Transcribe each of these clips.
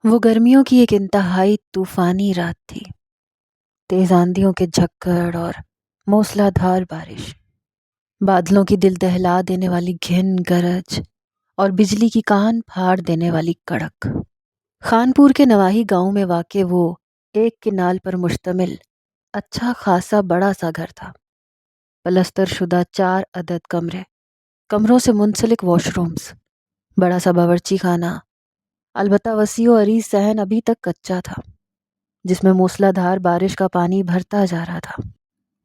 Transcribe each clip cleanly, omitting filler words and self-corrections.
وہ گرمیوں کی ایک انتہائی طوفانی رات تھی۔ تیز آندھیوں کے جھکڑ اور موسلا دھار بارش، بادلوں کی دل دہلا دینے والی گھن گرج اور بجلی کی کان پھاڑ دینے والی کڑک۔ خانپور کے نواحی گاؤں میں واقع وہ ایک کنال پر مشتمل اچھا خاصا بڑا سا گھر تھا۔ پلستر شدہ 4 عدد کمرے، کمروں سے منسلک واش رومز، بڑا سا باورچی خانہ، البتہ وسیع و عریض صحن ابھی تک کچا تھا جس میں موسلا دھار بارش کا پانی بھرتا جا رہا تھا۔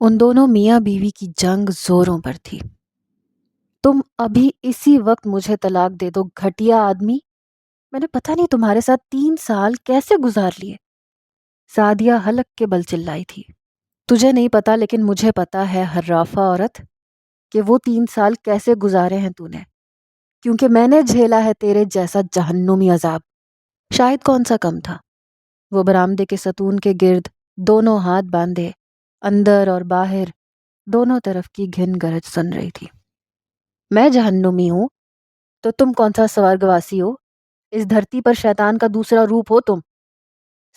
ان دونوں میاں بیوی کی جنگ زوروں پر تھی۔ تم ابھی اسی وقت مجھے طلاق دے دو گھٹیا آدمی، میں نے پتہ نہیں تمہارے ساتھ 3 سال کیسے گزار لیے، سعدیہ حلق کے بل چلائی تھی۔ تجھے نہیں پتا لیکن مجھے پتا ہے حرافہ عورت کہ وہ 3 سال کیسے گزارے ہیں تو نے، کیونکہ میں نے جھیلا ہے تیرے جیسا جہنمی عذاب۔ شاہد کون سا کم تھا؟ وہ برآمدے کے ستون کے گرد دونوں ہاتھ باندھے اندر اور باہر دونوں طرف کی گھن گرج سن رہی تھی۔ میں جہنمی ہوں تو تم کون سا سورگواسی ہو؟ اس دھرتی پر شیطان کا دوسرا روپ ہو تم۔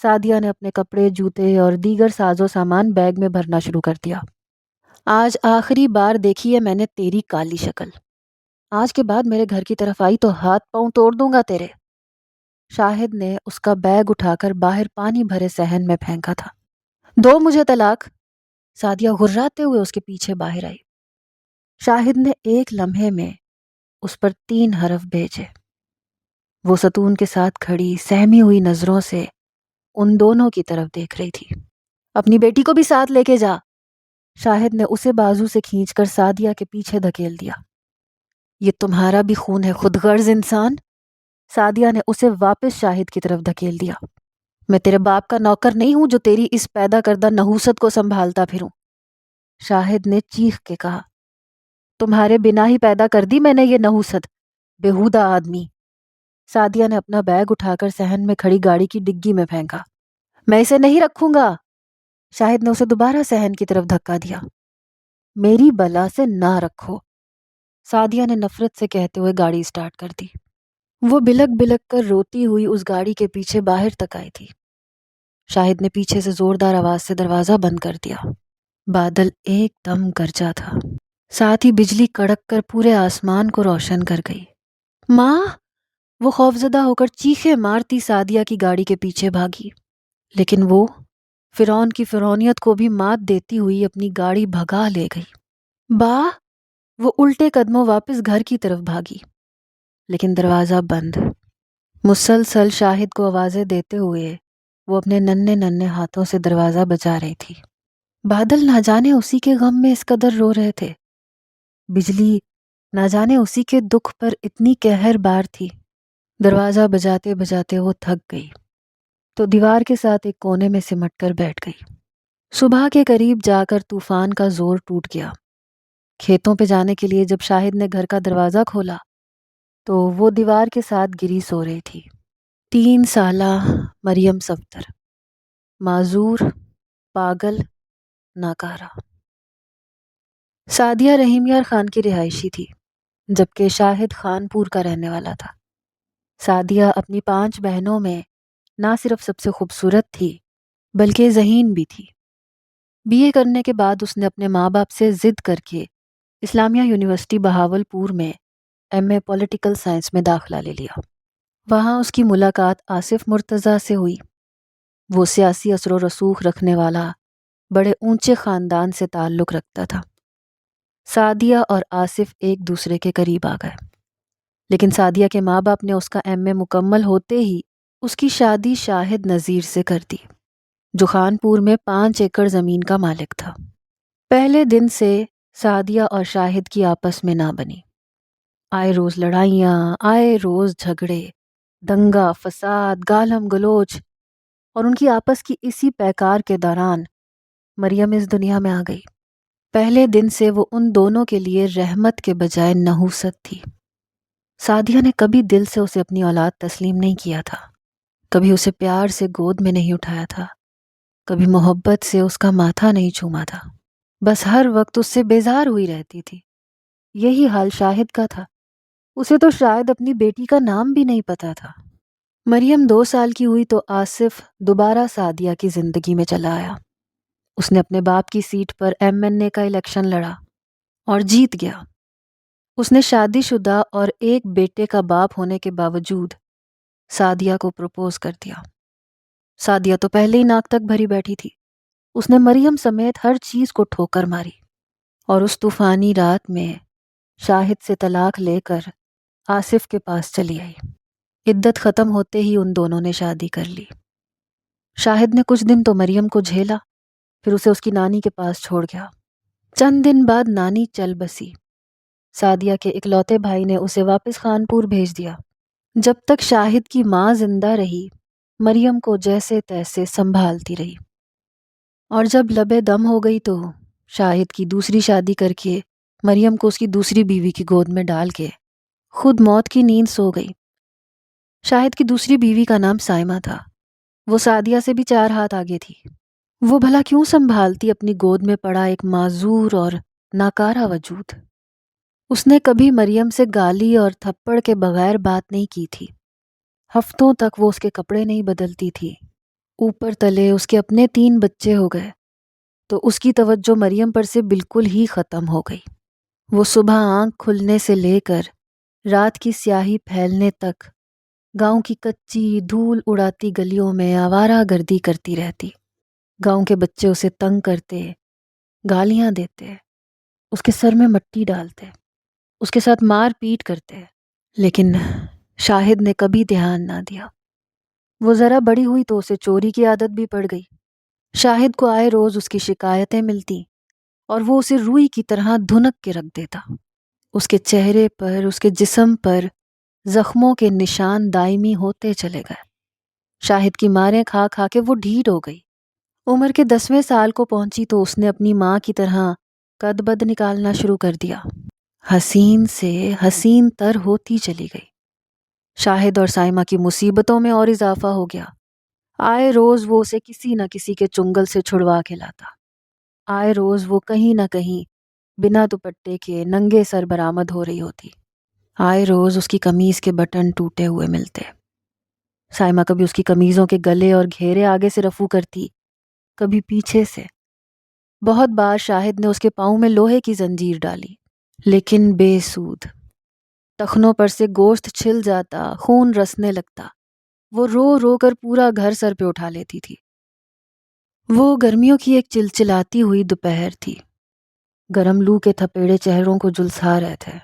سعدیہ نے اپنے کپڑے، جوتے اور دیگر ساز و سامان بیگ میں بھرنا شروع کر دیا۔ آج آخری بار دیکھی ہے میں نے تیری کالی شکل، آج کے بعد میرے گھر کی طرف آئی تو ہاتھ پاؤں توڑ دوں گا تیرے۔ شاہد نے اس کا بیگ اٹھا کر باہر پانی بھرے صحن میں پھینکا تھا۔ دو مجھے طلاق، سعدیہ غراتے ہوئے اس کے پیچھے باہر آئی۔ شاہد نے ایک لمحے میں اس پر 3 حرف بھیجے۔ وہ ستون کے ساتھ کھڑی سہمی ہوئی نظروں سے ان دونوں کی طرف دیکھ رہی تھی۔ اپنی بیٹی کو بھی ساتھ لے کے جا، شاہد نے اسے بازو سے کھینچ کر سعدیہ کے پیچھے دھکیل دیا۔ یہ تمہارا بھی خون ہے خود غرض انسان، سعدیہ نے اسے واپس شاہد کی طرف دھکیل دیا۔ میں تیرے باپ کا نوکر نہیں ہوں جو تیری اس پیدا کردہ نحوست کو سنبھالتا پھروں، شاہد نے چیخ کے کہا۔ تمہارے بنا ہی پیدا کر دی میں نے یہ نحوست، بےہودہ آدمی۔ سعدیہ نے اپنا بیگ اٹھا کر صحن میں کھڑی گاڑی کی ڈگی میں پھینکا۔ میں اسے نہیں رکھوں گا، شاہد نے اسے دوبارہ صحن کی طرف دھکا دیا۔ میری بلا سے نہ رکھو، سعدیہ نے نفرت سے کہتے ہوئے گاڑی سٹارٹ کر دی۔ وہ بلک بلک کر روتی ہوئی اس گاڑی کے پیچھے باہر تک آئی تھی۔ شاہد نے پیچھے سے زوردار آواز سے دروازہ بند کر دیا۔ بادل ایک دم گرجا تھا، ساتھ ہی بجلی کڑک کر پورے آسمان کو روشن کر گئی۔ ماں! وہ خوفزدہ ہو کر چیخیں مارتی سعدیہ کی گاڑی کے پیچھے بھاگی، لیکن وہ فرعون کی فرعونیت کو بھی مات دیتی ہوئی اپنی گاڑی بھگا لے گئی۔ با! وہ الٹے قدموں واپس گھر کی طرف بھاگی، لیکن دروازہ بند۔ مسلسل شاہد کو آوازیں دیتے ہوئے وہ اپنے ننھے ننھے ہاتھوں سے دروازہ بجا رہی تھی۔ بادل نہ جانے اسی کے غم میں اس قدر رو رہے تھے، بجلی نہ جانے اسی کے دکھ پر اتنی قہر بار تھی۔ دروازہ بجاتے بجاتے وہ تھک گئی تو دیوار کے ساتھ ایک کونے میں سمٹ کر بیٹھ گئی۔ صبح کے قریب جا کر طوفان کا زور ٹوٹ گیا۔ کھیتوں پہ جانے کے لیے جب شاہد نے گھر کا دروازہ کھولا تو وہ دیوار کے ساتھ گری سو رہی تھی۔ 3 سالہ مریم صفدر، معذور، پاگل، ناکارہ۔ سعدیہ رحیم یار خان کی رہائشی تھی، جبکہ شاہد خانپور کا رہنے والا تھا۔ سعدیہ اپنی 5 بہنوں میں نہ صرف سب سے خوبصورت تھی بلکہ ذہین بھی تھی۔ بی اے کرنے کے بعد اس نے اپنے ماں باپ سے ضد کر کے اسلامیہ یونیورسٹی بہاولپور میں ایم اے پولیٹیکل سائنس میں داخلہ لے لیا۔ وہاں اس کی ملاقات آصف مرتضیٰ سے ہوئی۔ وہ سیاسی اثر و رسوخ رکھنے والا بڑے اونچے خاندان سے تعلق رکھتا تھا۔ سعدیہ اور آصف ایک دوسرے کے قریب آ گئے، لیکن سعدیہ کے ماں باپ نے اس کا ایم اے مکمل ہوتے ہی اس کی شادی شاہد نذیر سے کر دی، جو خانپور میں 5 ایکڑ زمین کا مالک تھا۔ پہلے دن سے سعدیہ اور شاہد کی آپس میں نہ بنی۔ آئے روز لڑائیاں، آئے روز جھگڑے، دنگا فساد، گالم گلوچ، اور ان کی آپس کی اسی پیکار کے دوران مریم اس دنیا میں آ گئی۔ پہلے دن سے وہ ان دونوں کے لیے رحمت کے بجائے نحوست تھی۔ سعدیہ نے کبھی دل سے اسے اپنی اولاد تسلیم نہیں کیا تھا، کبھی اسے پیار سے گود میں نہیں اٹھایا تھا، کبھی محبت سے اس کا ماتھا نہیں چوما تھا، بس ہر وقت اس سے بیزار ہوئی رہتی تھی۔ یہی حال شاہد کا تھا، اسے تو شاید اپنی بیٹی کا نام بھی نہیں پتا تھا۔ مریم 2 سال کی ہوئی تو آصف دوبارہ سعدیہ کی زندگی میں چلا آیا۔ اس نے اپنے باپ کی سیٹ پر MNA کا الیکشن لڑا اور جیت گیا۔ اس نے شادی شدہ اور ایک بیٹے کا باپ ہونے کے باوجود سعدیہ کو پروپوز کر دیا۔ سعدیہ تو پہلے ہی ناک تک بھری بیٹھی تھی۔ اس نے مریم سمیت ہر چیز کو ٹھوکر ماری اور اس طوفانی رات میں شاہد سے طلاق لے کر آصف کے پاس چلی آئی۔ عدت ختم ہوتے ہی ان دونوں نے شادی کر لی۔ شاہد نے کچھ دن تو مریم کو جھیلا، پھر اسے اس کی نانی کے پاس چھوڑ گیا۔ چند دن بعد نانی چل بسی۔ سعدیہ کے اکلوتے بھائی نے اسے واپس خانپور بھیج دیا۔ جب تک شاہد کی ماں زندہ رہی، مریم کو جیسے تیسے سنبھالتی رہی، اور جب لبے دم ہو گئی تو شاہد کی دوسری شادی کر کے مریم کو اس کی دوسری بیوی کی گود میں ڈال کے خود موت کی نیند سو گئی۔ شاہد کی دوسری بیوی کا نام سائمہ تھا۔ وہ سعدیہ سے بھی 4 ہاتھ آگے تھی۔ وہ بھلا کیوں سنبھالتی اپنی گود میں پڑا ایک معذور اور ناکارہ وجود؟ اس نے کبھی مریم سے گالی اور تھپڑ کے بغیر بات نہیں کی تھی۔ ہفتوں تک وہ اس کے کپڑے نہیں بدلتی تھی۔ اوپر تلے اس کے اپنے 3 بچے ہو گئے تو اس کی توجہ مریم پر سے بالکل ہی ختم ہو گئی۔ وہ صبح آنکھ کھلنے سے لے کر رات کی سیاہی پھیلنے تک گاؤں کی کچی دھول اڑاتی گلیوں میں آوارہ گردی کرتی رہتی۔ گاؤں کے بچے اسے تنگ کرتے، گالیاں دیتے، اس کے سر میں مٹی ڈالتے، اس کے ساتھ مار پیٹ کرتے، لیکن شاہد نے کبھی دھیان نہ دیا۔ وہ ذرا بڑی ہوئی تو اسے چوری کی عادت بھی پڑ گئی۔ شاہد کو آئے روز اس کی شکایتیں ملتی اور وہ اسے روئی کی طرح دھنک کے رکھ دیتا۔ اس کے چہرے پر، اس کے جسم پر زخموں کے نشان دائمی ہوتے چلے گئے۔ شاہد کی ماریں کھا کھا کے وہ ڈھیٹ ہو گئی۔ عمر کے 10ویں سال کو پہنچی تو اس نے اپنی ماں کی طرح قد بد نکالنا شروع کر دیا۔ حسین سے حسین تر ہوتی چلی گئی۔ شاہد اور سائمہ کی مصیبتوں میں اور اضافہ ہو گیا۔ آئے روز وہ اسے کسی نہ کسی کے چنگل سے چھڑوا کے لاتا۔ آئے روز وہ کہیں نہ کہیں بنا دوپٹے کے ننگے سر برآمد ہو رہی ہوتی۔ آئے روز اس کی قمیض کے بٹن ٹوٹے ہوئے ملتے۔ سائمہ کبھی اس کی قمیضوں کے گلے اور گھیرے آگے سے رفو کرتی، کبھی پیچھے سے۔ بہت بار شاہد نے اس کے پاؤں میں لوہے کی زنجیر ڈالی، لیکن بے سود۔ ٹخنوں پر سے گوشت چھل جاتا، خون رسنے لگتا۔ وہ رو رو کر پورا گھر سر پہ اٹھا لیتی تھی۔ وہ گرمیوں کی ایک چلچلاتی ہوئی دوپہر تھی۔ گرم لو کے تھپیڑے چہروں کو جھلسا رہے تھے۔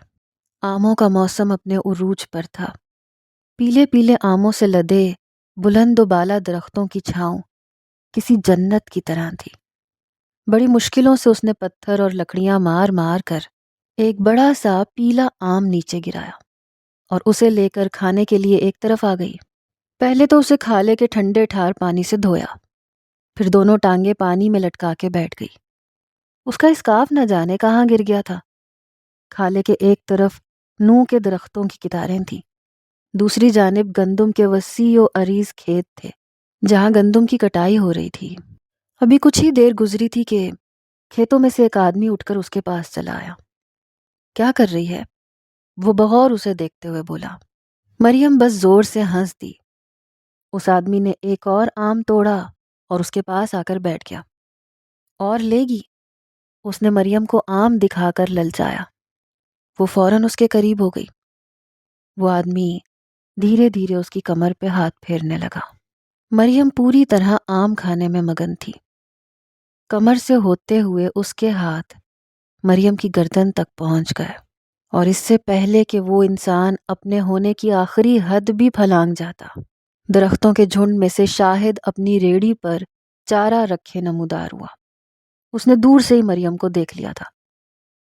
آموں کا موسم اپنے عروج پر تھا۔ پیلے پیلے آموں سے لدے بلند و بالا درختوں کی چھاؤں کسی جنت کی طرح تھی۔ بڑی مشکلوں سے اس نے پتھر اور لکڑیاں مار مار کر ایک بڑا سا پیلا آم نیچے گرایا اور اسے لے کر کھانے کے لیے ایک طرف آ گئی۔ پہلے تو اسے کھالے کے ٹھنڈے ٹھار پانی سے دھویا، پھر دونوں ٹانگیں پانی میں لٹکا کے بیٹھ گئی۔ اس کا اسکارف نہ جانے کہاں گر گیا تھا۔ کھالے کے ایک طرف نو کے درختوں کی کتاریں تھیں، دوسری جانب گندم کے وسیع و عریض کھیت تھے جہاں گندم کی کٹائی ہو رہی تھی۔ ابھی کچھ ہی دیر گزری تھی کہ کھیتوں میں سے ایک آدمی اٹھ کر اس کے پاس چلا آیا۔ کیا کر رہی ہے؟ وہ بغور اسے دیکھتے ہوئے بولا۔ مریم بس زور سے ہنس دی۔ اس آدمی نے ایک اور آم توڑا اور اس کے پاس آ کر بیٹھ گیا۔ اور لے گی؟ اس نے مریم کو آم دکھا کر للچایا۔ وہ فوراً اس کے قریب ہو گئی۔ وہ آدمی دھیرے دھیرے اس کی کمر پہ ہاتھ پھیرنے لگا۔ مریم پوری طرح آم کھانے میں مگن تھی۔ کمر سے ہوتے ہوئے اس کے ہاتھ مریم کی گردن تک پہنچ گئے، اور اس سے پہلے کہ وہ انسان اپنے ہونے کی آخری حد بھی پھلانگ جاتا، درختوں کے جھنڈ میں سے شاہد اپنی ریڑھی پر چارہ رکھے نمودار ہوا۔ اس نے دور سے ہی مریم کو دیکھ لیا تھا۔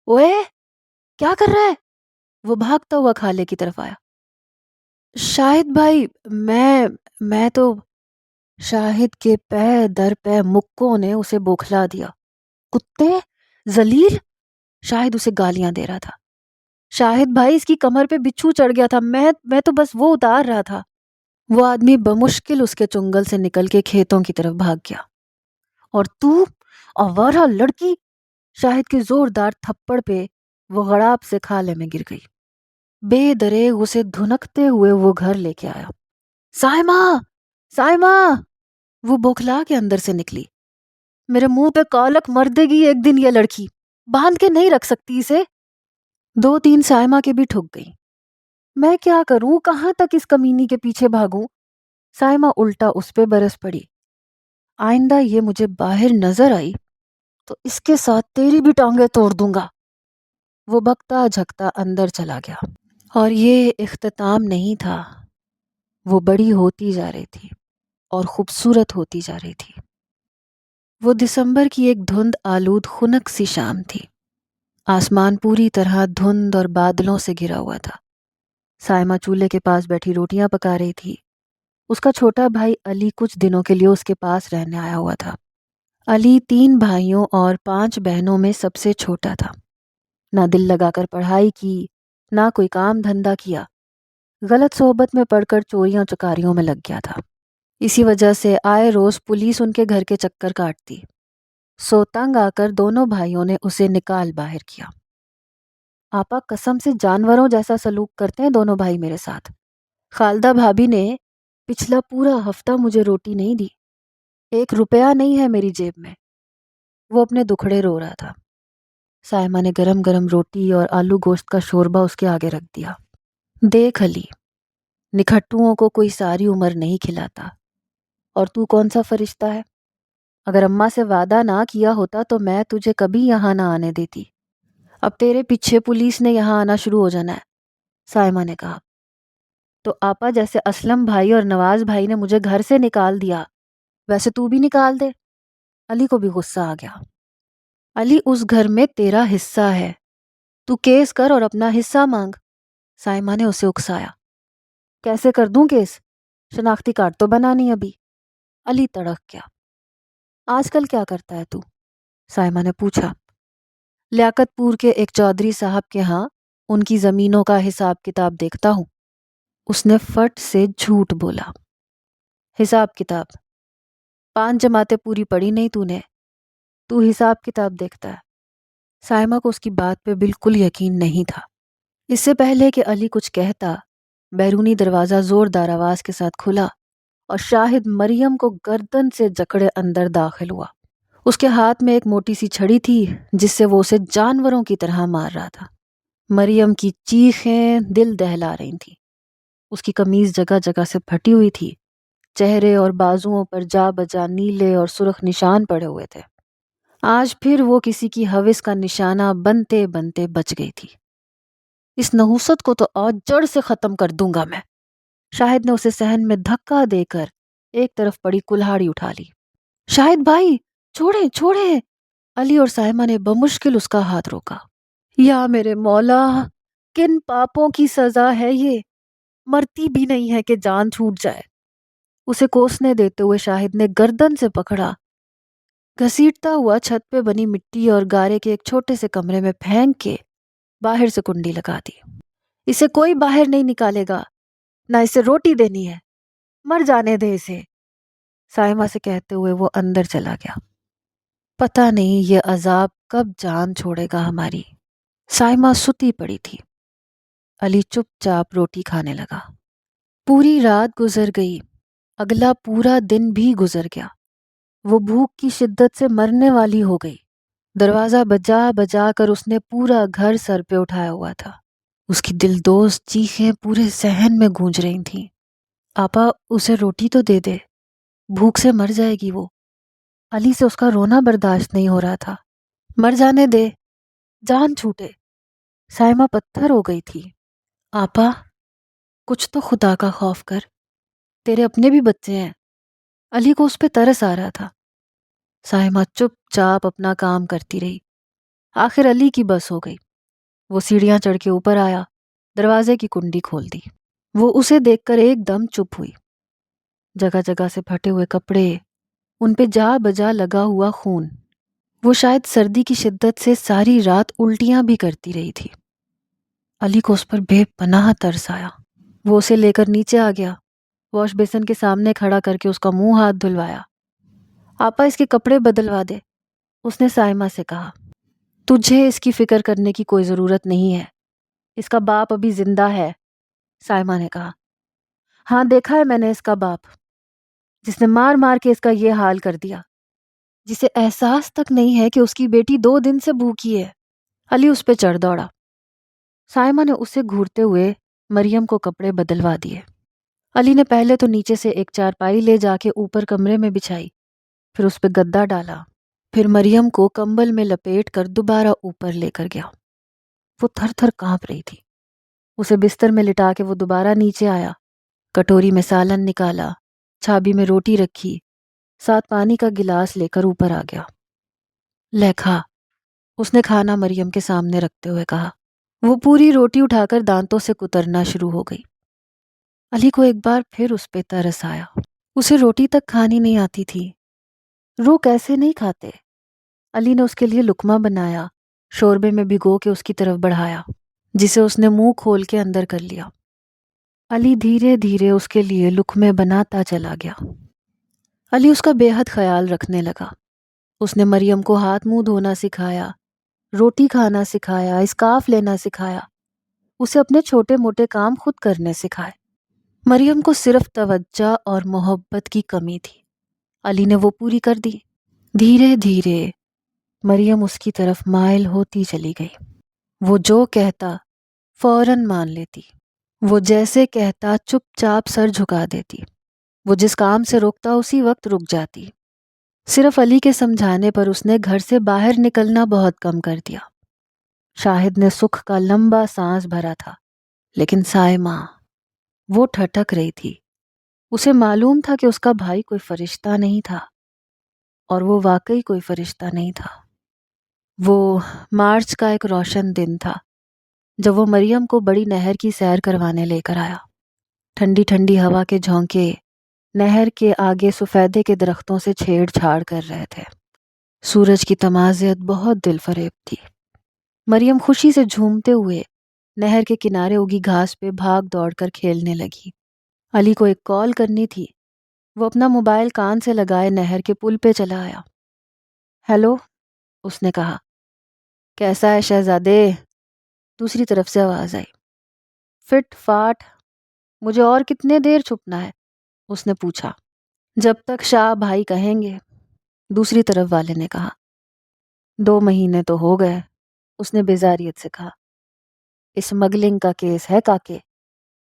اوئے، کیا کر رہا ہے؟ وہ بھاگتا ہوا کھالے کی طرف آیا۔ شاہد بھائی، میں تو شاہد کے پے در پے مکوں نے اسے بوکھلا دیا۔ کتے، ذلیل! شاہد اسے گالیاں دے رہا تھا۔ شاہد بھائی، اس کی کمر پہ بچھو چڑھ گیا تھا، میں تو بس وہ اتار رہا تھا۔ وہ آدمی بمشکل اس کے چنگل سے نکل کے کھیتوں کی طرف بھاگ گیا۔ اور تو، آوارہ لڑکی! شاہد کے زوردار تھپڑ پہ وہ غڑاب سے کھالے میں گر گئی۔ بے دریغ اسے دھنکتے ہوئے وہ گھر لے کے آیا۔ سائمہ، سائمہ! وہ بوکھلا کے اندر سے نکلی۔ میرے منہ پہ کالک مر دے گی ایک دن یہ لڑکی، باندھ کے نہیں رکھ سکتی اسے۔ 2-3 سائمہ کے بھی ٹھک گئی۔ میں کیا کروں، کہاں تک اس کمینی کے پیچھے بھاگوں؟ سائمہ الٹا اس پہ برس پڑی۔ آئندہ یہ مجھے باہر نظر آئی تو اس کے ساتھ تیری بھی ٹانگیں توڑ دوں گا۔ وہ بکتا جھکتا اندر چلا گیا۔ اور یہ اختتام نہیں تھا، وہ بڑی ہوتی جا رہی تھی اور خوبصورت ہوتی جا رہی تھی۔ وہ دسمبر کی ایک دھند آلود خنک سی شام تھی۔ آسمان پوری طرح دھند اور بادلوں سے گھرا ہوا تھا۔ سائمہ چولہے کے پاس بیٹھی روٹیاں پکا رہی تھی۔ اس کا چھوٹا بھائی علی کچھ دنوں کے لیے اس کے پاس رہنے آیا ہوا تھا۔ علی 3 بھائیوں اور 5 بہنوں میں سب سے چھوٹا تھا۔ نہ دل لگا کر پڑھائی کی، نہ کوئی کام دھندا کیا۔ غلط صحبت میں پڑ کر چوریاں چکاریوں میں لگ گیا تھا۔ اسی وجہ سے آئے روز پولیس ان کے گھر کے چکر کاٹتی۔ سو تنگ آ کر دونوں بھائیوں نے اسے نکال باہر کیا۔ آپا قسم سے جانوروں جیسا سلوک کرتے ہیں دونوں بھائی میرے ساتھ۔ خالدہ بھابھی نے پچھلا پورا ہفتہ مجھے روٹی نہیں دی۔ 1 روپیہ نہیں ہے میری جیب میں۔ وہ اپنے دکھڑے رو رہا تھا۔ سائمہ نے گرم گرم روٹی اور آلو گوشت کا شوربہ اس کے آگے رکھ دیا۔ دیکھ علی، نکھٹوؤں کو کوئی ساری عمر نہیں کھلاتا، اور تو کون سا فرشتہ ہے؟ اگر اماں سے وعدہ نہ کیا ہوتا تو میں تجھے کبھی یہاں نہ آنے دیتی۔ اب تیرے پیچھے پولیس نے یہاں آنا شروع ہو جانا ہے۔ سائمہ نے کہا۔ تو آپا جیسے اسلم بھائی اور نواز بھائی نے مجھے گھر سے نکال دیا، ویسے تو بھی نکال دے۔ علی کو بھی غصہ آ گیا۔ علی، اس گھر میں تیرا حصہ ہے، تو کیس کر اور اپنا حصہ مانگ۔ سائمہ نے اسے اکسایا۔ کیسے کر دوں کیس؟ شناختی کارڈ تو بنانی ابھی۔ علی تڑک گیا۔ آج کل کیا کرتا ہے تو؟ سائمہ نے پوچھا۔ لیاقت پور کے ایک چودھری صاحب کے ہاں ان کی زمینوں کا حساب کتاب دیکھتا ہوں۔ اس نے فٹ سے جھوٹ بولا۔ حساب کتاب؟ 5 جماعتیں پوری پڑھی نہیں تو نے، تو حساب کتاب دیکھتا ہے؟ سائمہ کو اس کی بات پہ بالکل یقین نہیں تھا۔ اس سے پہلے کہ علی کچھ کہتا، بیرونی دروازہ زوردار آواز کے ساتھ کھلا اور شاہد مریم کو گردن سے جکڑے اندر داخل ہوا۔ اس کے ہاتھ میں ایک موٹی سی چھڑی تھی جس سے وہ اسے جانوروں کی طرح مار رہا تھا۔ مریم کی چیخیں دل دہلا رہی تھیں۔ اس کی قمیض جگہ جگہ سے پھٹی ہوئی تھی۔ چہرے اور بازوؤں پر جا بجا نیلے اور سرخ نشان پڑے ہوئے تھے۔ آج پھر وہ کسی کی ہوس کا نشانہ بنتے بنتے بچ گئی تھی۔ اس نحوست کو تو آج جڑ سے ختم کر دوں گا میں۔ شاہد نے اسے صحن میں دھکا دے کر ایک طرف پڑی کلہاڑی اٹھا لی۔ شاہد بھائی، چھوڑیں چھوڑیں! علی اور سائمہ نے بمشکل اس کا ہاتھ روکا۔ یا میرے مولا، کن پاپوں کی سزا ہے یہ؟ مرتی بھی نہیں ہے کہ جان چھوٹ جائے۔ اسے کوسنے دیتے ہوئے شاہد نے گردن سے پکڑا، گھسیٹتا ہوا چھت پہ بنی مٹی اور گارے کے ایک چھوٹے سے کمرے میں پھینک کے باہر سے کنڈی لگا دی۔ اسے کوئی باہر نہیں نکالے گا، نہ اسے روٹی دینی ہے، مر جانے دے اسے، سائمہ سے کہتے ہوئے وہ اندر چلا گیا۔ پتہ نہیں یہ عذاب کب جان چھوڑے گا ہماری۔ سائمہ ستی پڑی تھی۔ علی چپ چاپ روٹی کھانے لگا۔ پوری رات گزر گئی، اگلا پورا دن بھی گزر گیا۔ وہ بھوک کی شدت سے مرنے والی ہو گئی۔ دروازہ بجا بجا کر اس نے پورا گھر سر پہ اٹھایا ہوا تھا۔ اس کی دلدوز چیخیں پورے صحن میں گونج رہی تھیں۔ آپا، اسے روٹی تو دے دے، بھوک سے مر جائے گی وہ۔ علی سے اس کا رونا برداشت نہیں ہو رہا تھا۔ مر جانے دے، جان چھوٹے۔ سائمہ پتھر ہو گئی تھی۔ آپا، کچھ تو خدا کا خوف کر، تیرے اپنے بھی بچے ہیں۔ علی کو اس پہ ترس آ رہا تھا۔ سائمہ چپ چاپ اپنا کام کرتی رہی۔ آخر علی کی بس ہو گئی۔ وہ سیڑھیاں چڑھ کے اوپر آیا، دروازے کی کنڈی کھول دی۔ وہ اسے دیکھ کر ایک دم چپ ہوئی۔ جگہ جگہ سے پھٹے ہوئے کپڑے، ان پہ جا بجا لگا ہوا خون۔ وہ شاید سردی کی شدت سے ساری رات الٹیاں بھی کرتی رہی تھی۔ علی کو اس پر بے پناہ ترس آیا۔ وہ اسے لے کر نیچے آ گیا، واش بیسن کے سامنے کھڑا کر کے اس کا منہ ہاتھ دھلوایا۔ آپا، اس کے کپڑے بدلوا دے، اس نے سائمہ سے کہا۔ تجھے اس کی فکر کرنے کی کوئی ضرورت نہیں ہے، اس کا باپ ابھی زندہ ہے، سائمہ نے کہا۔ ہاں دیکھا ہے میں نے اس کا باپ، جس نے مار مار کے اس کا یہ حال کر دیا، جسے احساس تک نہیں ہے کہ اس کی بیٹی 2 دن سے بھوکی ہے۔ علی اس پہ چڑھ دوڑا۔ سائمہ نے اسے گھورتے ہوئے مریم کو کپڑے بدلوا دیے۔ علی نے پہلے تو نیچے سے ایک چارپائی لے جا کے اوپر کمرے میں بچھائی، پھر اس پہ گدا ڈالا، پھر مریم کو کمبل میں لپیٹ کر دوبارہ اوپر لے کر گیا۔ وہ تھر تھر کانپ رہی تھی۔ اسے بستر میں لٹا کے وہ دوبارہ نیچے آیا، کٹوری میں سالن نکالا، چھابی میں روٹی رکھی، ساتھ پانی کا گلاس لے کر اوپر آ گیا۔ لے کھا، اس نے کھانا مریم کے سامنے رکھتے ہوئے کہا۔ وہ پوری روٹی اٹھا کر دانتوں سے کترنا شروع ہو گئی۔ علی کو ایک بار پھر اس پہ ترس آیا۔ اسے روٹی تک کھانی نہیں آتی تھی۔ رو کیسے نہیں کھاتے؟ علی نے اس کے لیے لقمہ بنایا، شوربے میں بھگو کے اس کی طرف بڑھایا، جسے اس نے منہ کھول کے اندر کر لیا۔ علی دھیرے دھیرے اس کے لیے لقمے بناتا چلا گیا۔ علی اس کا بے حد خیال رکھنے لگا۔ اس نے مریم کو ہاتھ منہ دھونا سکھایا، روٹی کھانا سکھایا، اسکارف لینا سکھایا، اسے اپنے چھوٹے موٹے کام خود کرنے سکھائے۔ مریم کو صرف توجہ اور محبت کی کمی تھی، علی نے وہ پوری کر دی۔ دھیرے دھیرے مریم اس کی طرف مائل ہوتی چلی گئی۔ وہ جو کہتا فوراً مان لیتی، وہ جیسے کہتا چپ چاپ سر جھکا دیتی، وہ جس کام سے روکتا اسی وقت رک جاتی۔ صرف علی کے سمجھانے پر اس نے گھر سے باہر نکلنا بہت کم کر دیا۔ شاہد نے سکھ کا لمبا سانس بھرا تھا، لیکن سائمہ، وہ ٹھٹک رہی تھی۔ اسے معلوم تھا کہ اس کا بھائی کوئی فرشتہ نہیں تھا، اور وہ واقعی کوئی فرشتہ نہیں تھا۔ وہ مارچ کا ایک روشن دن تھا جب وہ مریم کو بڑی نہر کی سیر کروانے لے کر آیا۔ ٹھنڈی ٹھنڈی ہوا کے جھونکے نہر کے آگے سفیدے کے درختوں سے چھیڑ چھاڑ کر رہے تھے۔ سورج کی تمازیت بہت دل فریب تھی۔ مریم خوشی سے جھومتے ہوئے نہر کے کنارے اگی گھاس پہ بھاگ دوڑ کر کھیلنے لگی۔ علی کو ایک کال کرنی تھی۔ وہ اپنا موبائل کان سے لگائے نہر کے پل پہ چلا آیا۔ ہیلو، اس نے کہا۔ کیسا ہے شہزادے؟ دوسری طرف سے آواز آئی۔ فٹ فاٹ، مجھے اور کتنے دیر چھپنا ہے؟ اس نے پوچھا۔ جب تک شاہ بھائی کہیں گے، دوسری طرف والے نے کہا۔ 2 مہینے تو ہو گئے، اس نے بیزاریت سے کہا۔ اسمگلنگ کا کیس ہے کاکے،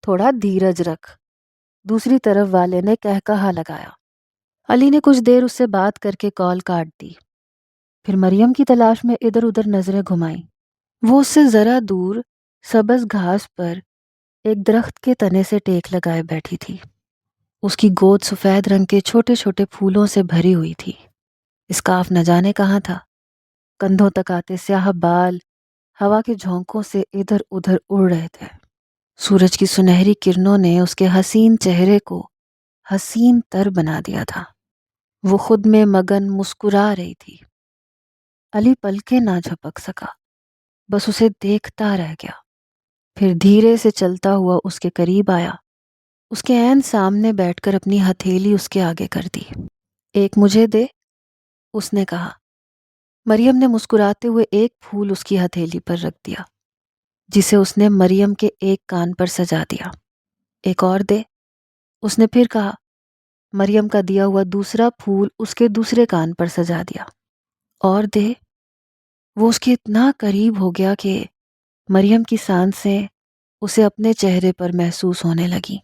تھوڑا دھیرج رکھ، دوسری طرف والے نے کہا لگایا۔ علی نے کچھ دیر اس سے بات کر کے کال کاٹ دی، پھر مریم کی تلاش میں ادھر ادھر نظریں گھمائیں۔ وہ اس سے ذرا دور سبز گھاس پر ایک درخت کے تنے سے ٹیک لگائے بیٹھی تھی۔ اس کی گود سفید رنگ کے چھوٹے چھوٹے پھولوں سے بھری ہوئی تھی۔ اسکارف نہ جانے کہاں تھا۔ کندھوں تک آتے سیاہ بال ہوا کے جھونکوں سے ادھر ادھر اڑ رہے تھے۔ سورج کی سنہری کرنوں نے اس کے حسین چہرے کو حسین تر بنا دیا تھا۔ وہ خود میں مگن مسکرا رہی تھی۔ علی پلکیں نہ جھپک سکا، بس اسے دیکھتا رہ گیا۔ پھر دھیرے سے چلتا ہوا اس کے قریب آیا، اس کے عین سامنے بیٹھ کر اپنی ہتھیلی اس کے آگے کر دی۔ ایک مجھے دے، اس نے کہا۔ مریم نے مسکراتے ہوئے ایک پھول اس کی ہتھیلی پر رکھ دیا، جسے اس نے مریم کے ایک کان پر سجا دیا۔ ایک اور دے، اس نے پھر کہا۔ مریم کا دیا ہوا دوسرا پھول اس کے دوسرے کان پر سجا دیا۔ اور دے۔ وہ اس کے اتنا قریب ہو گیا کہ مریم کی سانسیں اسے اپنے چہرے پر محسوس ہونے لگی۔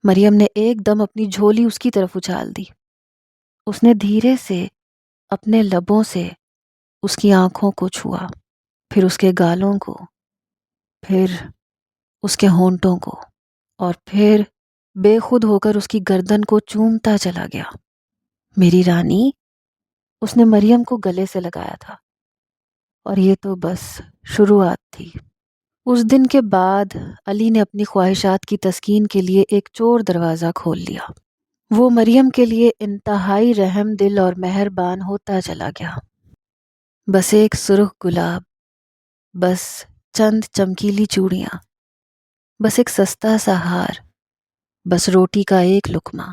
مریم نے ایک دم اپنی جھولی اس کی طرف اچھال دی۔ اس نے دھیرے سے اپنے لبوں سے اس کی آنکھوں کو چھوا، پھر اس کے گالوں کو، پھر اس کے ہونٹوں کو، اور پھر بے خود ہو کر اس کی گردن کو چومتا چلا گیا۔ میری رانی، اس نے مریم کو گلے سے لگایا تھا۔ اور یہ تو بس شروعات تھی۔ اس دن کے بعد علی نے اپنی خواہشات کی تسکین کے لیے ایک چور دروازہ کھول لیا۔ وہ مریم کے لیے انتہائی رحم دل اور مہربان ہوتا چلا گیا۔ بس ایک سرخ گلاب، بس چند چمکیلی چوڑیاں، بس ایک سستا سا ہار، بس روٹی کا ایک لقمہ،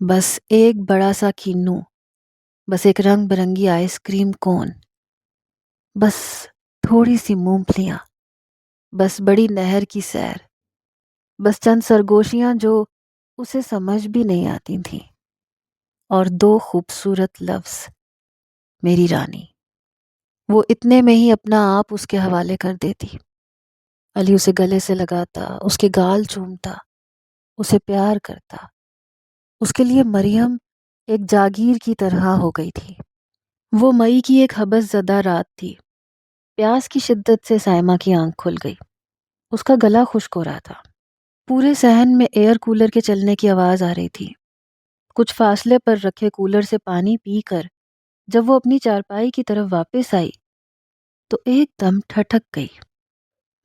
بس ایک بڑا سا کینو، بس ایک رنگ برنگی آئس کریم کون، بس تھوڑی سی مونگ پھلیاں، بس بڑی نہر کی سیر، بس چند سرگوشیاں جو اسے سمجھ بھی نہیں آتی تھیں، اور 2 خوبصورت لفظ، میری رانی، وہ اتنے میں ہی اپنا آپ اس کے حوالے کر دیتی۔ علی اسے گلے سے لگاتا، اس کے گال چومتا، اسے پیار کرتا۔ اس کے لیے مریم ایک جاگیر کی طرح ہو گئی تھی۔ وہ مئی کی ایک حبس زدہ رات تھی۔ پیاس کی شدت سے سائمہ کی آنکھ کھل گئی۔ اس کا گلا خشک ہو رہا تھا۔ پورے صحن میں ایئر کولر کے چلنے کی آواز آ رہی تھی۔ کچھ فاصلے پر رکھے کولر سے پانی پی کر جب وہ اپنی چارپائی کی طرف واپس آئی تو ایک دم ٹھٹک گئی۔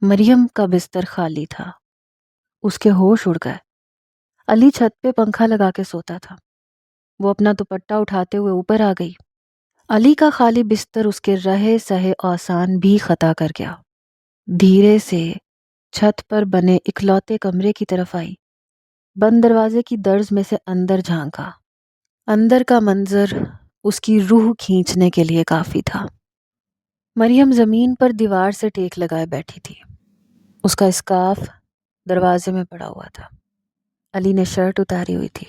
مریم کا بستر خالی تھا۔ اس کے ہوش اڑ گئے۔ علی چھت پہ پنکھا لگا کے سوتا تھا۔ وہ اپنا دوپٹہ اٹھاتے ہوئے اوپر آ گئی۔ علی کا خالی بستر اس کے رہے سہے اوسان بھی خطا کر گیا۔ دھیرے سے چھت پر بنے اکلوتے کمرے کی طرف آئی۔ بند دروازے کی درز میں سے اندر جھانکا۔ اندر کا منظر اس کی روح کھینچنے کے لیے کافی تھا۔ مریم زمین پر دیوار سے ٹیک لگائے بیٹھی تھی۔ اس کا اسکارف دروازے میں پڑا ہوا تھا۔ علی نے شرٹ اتاری ہوئی تھی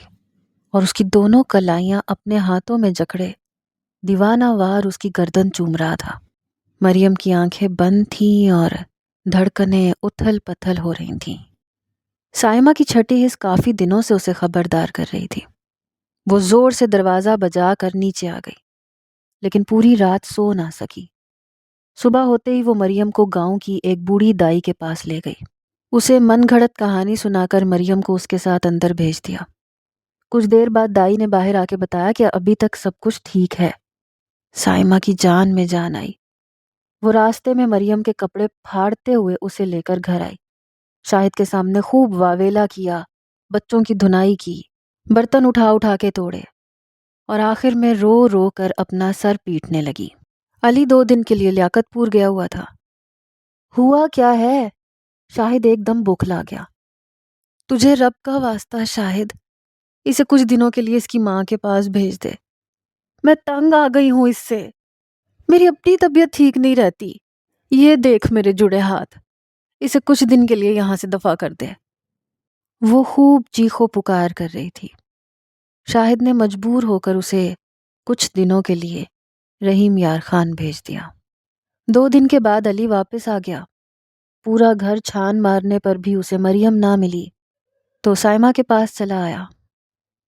اور اس کی دونوں کلائیاں اپنے ہاتھوں میں جکڑے دیوانہ وار اس کی گردن چوم رہا تھا۔ مریم کی آنکھیں بند تھیں اور دھڑکنیں اتھل پتھل ہو رہی تھیں۔ سائمہ کی چھٹی حس کافی دنوں سے اسے خبردار کر رہی تھی۔ وہ زور سے دروازہ بجا کر نیچے آ گئی، لیکن پوری رات سو نہ سکی۔ صبح ہوتے ہی وہ مریم کو گاؤں کی ایک بوڑھی دائی کے پاس لے گئی۔ اسے من گھڑت کہانی سنا کر مریم کو اس کے ساتھ اندر بھیج دیا۔ کچھ دیر بعد دائی نے باہر آ کے بتایا کہ ابھی تک سب کچھ ٹھیک ہے۔ سائمہ کی جان میں جان آئی۔ وہ راستے میں مریم کے کپڑے پھاڑتے ہوئے اسے لے کر گھر آئی۔ شاہد کے سامنے خوب واویلا کیا، بچوں کی دھنائی کی، برتن اٹھا اٹھا کے توڑے، اور آخر میں رو رو کر اپنا سر پیٹنے لگی۔ علی 2 دن کے لیے لیاقت پور گیا ہوا تھا۔ ہوا کیا ہے؟ شاہد ایک دم بوکھلا گیا۔ تجھے رب کا واسطہ شاہد، اسے کچھ دنوں کے لیے اس کی ماں کے پاس بھیج دے۔ میں تنگ آ گئی ہوں اس سے۔ میری اپنی طبیعت ٹھیک نہیں رہتی۔ یہ دیکھ میرے جڑے ہاتھ، اسے کچھ دن کے لیے یہاں سے دفع کر دے۔ وہ خوب چیخو پکار کر رہی تھی۔ شاہد نے مجبور ہو کر اسے کچھ دنوں کے لیے رحیم یار خان بھیج دیا۔ 2 دن کے بعد علی واپس آ گیا۔ پورا گھر چھان مارنے پر بھی اسے مریم نہ ملی تو سائمہ کے پاس چلا آیا۔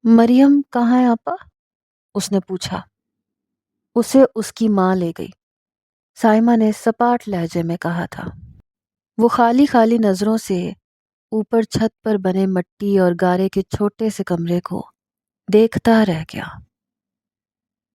مریم کہاں ہے آپا؟ اس نے پوچھا۔ اسے اس کی ماں لے گئی، سائمہ نے سپاٹ لہجے میں کہا تھا۔ وہ خالی خالی نظروں سے اوپر چھت پر بنے مٹی اور گارے کے چھوٹے سے کمرے کو دیکھتا رہ گیا۔